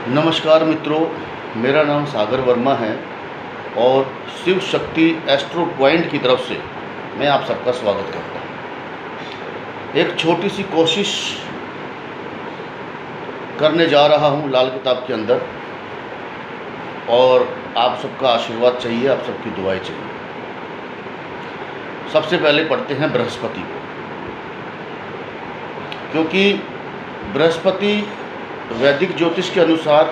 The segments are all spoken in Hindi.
नमस्कार मित्रों, मेरा नाम सागर वर्मा है और शिव शक्ति एस्ट्रो पॉइंट की तरफ से मैं आप सबका स्वागत करता हूँ। एक छोटी सी कोशिश करने जा रहा हूँ लाल किताब के अंदर, और आप सबका आशीर्वाद चाहिए, आप सबकी दुआएं चाहिए। सबसे पहले पढ़ते हैं बृहस्पति को, क्योंकि बृहस्पति वैदिक ज्योतिष के अनुसार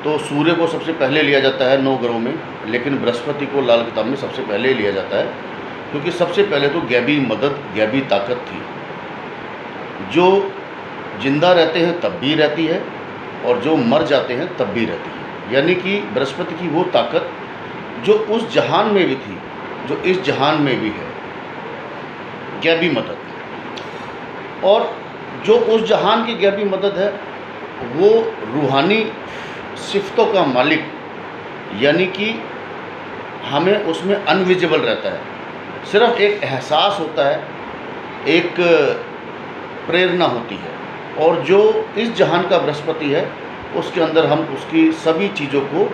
तो सूर्य को सबसे पहले लिया जाता है 9 ग्रहों में, लेकिन बृहस्पति को लाल किताब में सबसे पहले लिया जाता है, क्योंकि सबसे पहले तो गैबी मदद, गैबी ताकत थी, जो जिंदा रहते हैं तब भी रहती है और जो मर जाते हैं तब भी रहती है। यानी कि बृहस्पति की वो ताकत जो उस जहान में भी थी, जो इस जहान में भी है, गैबी मदद, और जो उस जहान की गैबी मदद है वो रूहानी सिफ्तों का मालिक, यानी कि हमें उसमें अनविजिबल रहता है, सिर्फ एक एहसास होता है, एक प्रेरणा होती है। और जो इस जहान का बृहस्पति है उसके अंदर हम उसकी सभी चीज़ों को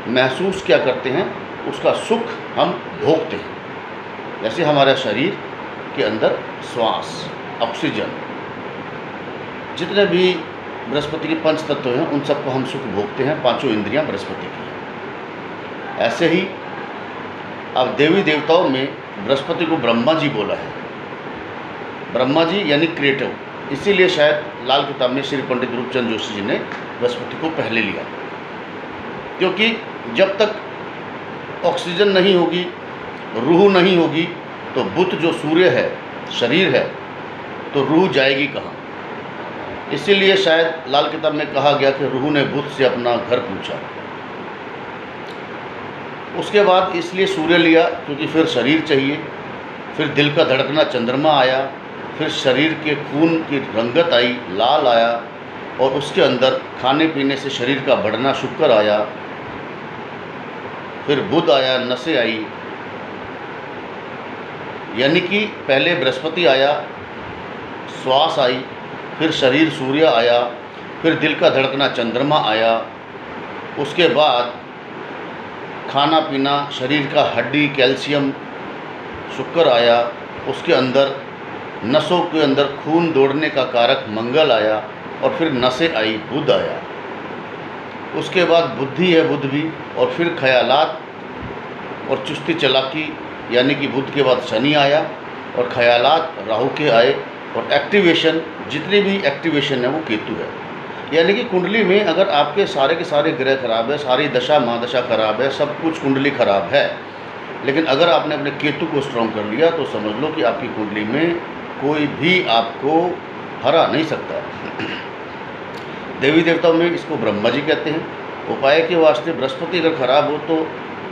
महसूस क्या करते हैं, उसका सुख हम भोगते हैं। जैसे हमारे शरीर के अंदर श्वास, ऑक्सीजन, जितने भी बृहस्पति के 5 तत्व हैं उन सबको हम सुख भोगते हैं। 5 इंद्रियां बृहस्पति की हैं। ऐसे ही अब देवी देवताओं में बृहस्पति को ब्रह्मा जी बोला है। ब्रह्मा जी यानी क्रिएटिव, इसीलिए शायद लाल किताब में श्री पंडित रूपचंद जोशी जी ने बृहस्पति को पहले लिया, क्योंकि जब तक ऑक्सीजन नहीं होगी, रूह नहीं होगी, तो बुध जो सूर्य है, शरीर है, तो रूह जाएगी कहाँ। इसीलिए शायद लाल किताब में कहा गया कि रूह ने बुध से अपना घर पूछा। उसके बाद इसलिए सूर्य लिया क्योंकि फिर शरीर चाहिए, फिर दिल का धड़कना चंद्रमा आया, फिर शरीर के खून की रंगत आई, लाल आया, और उसके अंदर खाने पीने से शरीर का बढ़ना शुक्र आया, फिर बुध आया, नसें आई। यानी कि पहले बृहस्पति आया, श्वास आई, फिर शरीर सूर्य आया, फिर दिल का धड़कना चंद्रमा आया, उसके बाद खाना पीना, शरीर का हड्डी, कैल्शियम, शुक्र आया, उसके अंदर नसों के अंदर खून दौड़ने का कारक मंगल आया, और फिर नसें आई, बुध आया। उसके बाद बुद्धि है, बुध भी, और फिर ख्यालात और चुस्ती चालाकी, यानी कि बुध के बाद शनि आया, और ख्यालात राहु के आए, और एक्टिवेशन, जितनी भी एक्टिवेशन है वो केतु है। यानी कि कुंडली में अगर आपके सारे के सारे ग्रह खराब है, सारी दशा महादशा खराब है, सब कुछ कुंडली खराब है, लेकिन अगर आपने अपने केतु को स्ट्रॉन्ग कर लिया तो समझ लो कि आपकी कुंडली में कोई भी आपको हरा नहीं सकता। देवी देवताओं में इसको ब्रह्मा जी कहते हैं। उपाय के वास्ते बृहस्पति अगर खराब हो तो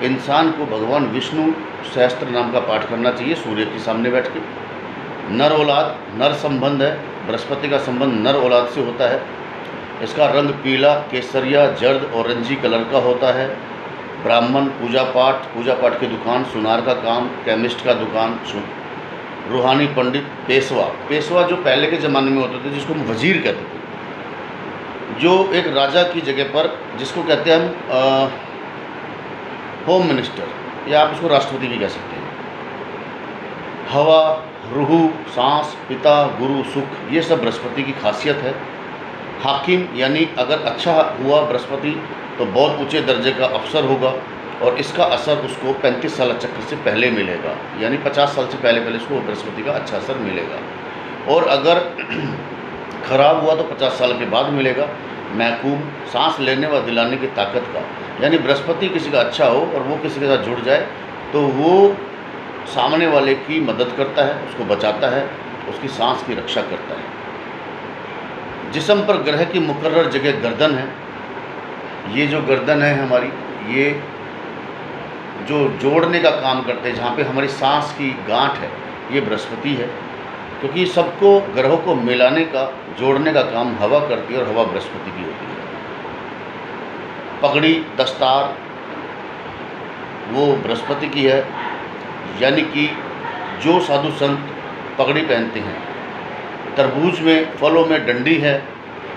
इंसान को भगवान विष्णु सहस्त्र नाम का पाठ करना चाहिए सूर्य के सामने बैठ के। नर औलाद, नर संबंध है, बृहस्पति का संबंध नर औलाद से होता है। इसका रंग पीला, केसरिया, जर्द, ऑरेंजी कलर का होता है। ब्राह्मण, पूजा पाठ की दुकान, सुनार का काम, केमिस्ट का दुकान, रूहानी पंडित, पेशवा जो पहले के ज़माने में होते थे, जिसको हम वजीर कहते थे, जो एक राजा की जगह पर, जिसको कहते हैं हम होम मिनिस्टर, या आप उसको राष्ट्रपति भी कह सकते हैं। हवा, रूह, सांस, पिता, गुरु, सुख, ये सब बृहस्पति की खासियत है। हाकिम, यानी अगर अच्छा हुआ बृहस्पति तो बहुत ऊंचे दर्जे का अफसर होगा, और इसका असर उसको 35 साल चक्र से पहले मिलेगा, यानी 50 साल से पहले इसको बृहस्पति का अच्छा असर मिलेगा। और अगर खराब हुआ तो 50 साल के बाद मिलेगा। महकूम, सांस लेने व दिलाने की ताकत का, यानी बृहस्पति किसी का अच्छा हो और वो किसी के साथ जुड़ जाए तो वो सामने वाले की मदद करता है, उसको बचाता है, उसकी सांस की रक्षा करता है। जिस्म पर ग्रह की मुकर्रर जगह गर्दन है। ये जो गर्दन है हमारी, ये जो जोड़ने का काम करते हैं, जहाँ पे हमारी सांस की गांठ है, ये बृहस्पति है, क्योंकि सबको ग्रहों को मिलाने का, जोड़ने का काम हवा करती है, और हवा बृहस्पति की होती है। पगड़ी, दस्तार, वो बृहस्पति की है। यानी कि जो साधु संत पगड़ी पहनते हैं, तरबूज में, फलों में डंडी है,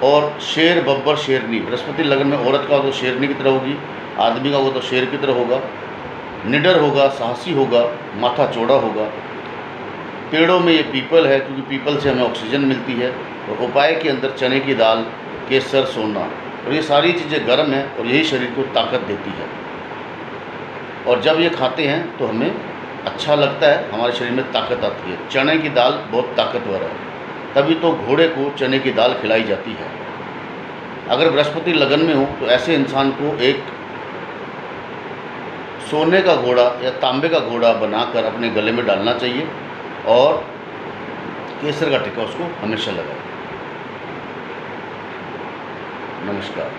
और शेर बब्बर शेरनी, बृहस्पति लगन में औरत का हो तो शेरनी की तरह होगी, आदमी का होगा तो शेर की तरह होगा, निडर होगा, साहसी होगा, माथा चौड़ा होगा। पेड़ों में ये पीपल है क्योंकि पीपल से हमें ऑक्सीजन मिलती है। और उपाय के अंदर चने की दाल, केसर, सोना, और ये सारी चीज़ें गर्म हैं और यही शरीर को ताकत देती है। और जब ये खाते हैं तो हमें अच्छा लगता है, हमारे शरीर में ताकत आती है। चने की दाल बहुत ताकतवर है, तभी तो घोड़े को चने की दाल खिलाई जाती है। अगर बृहस्पति लगन में हो तो ऐसे इंसान को एक सोने का घोड़ा या तांबे का घोड़ा बनाकर अपने गले में डालना चाहिए और केसर का टीका उसको हमेशा लगाए। नमस्कार।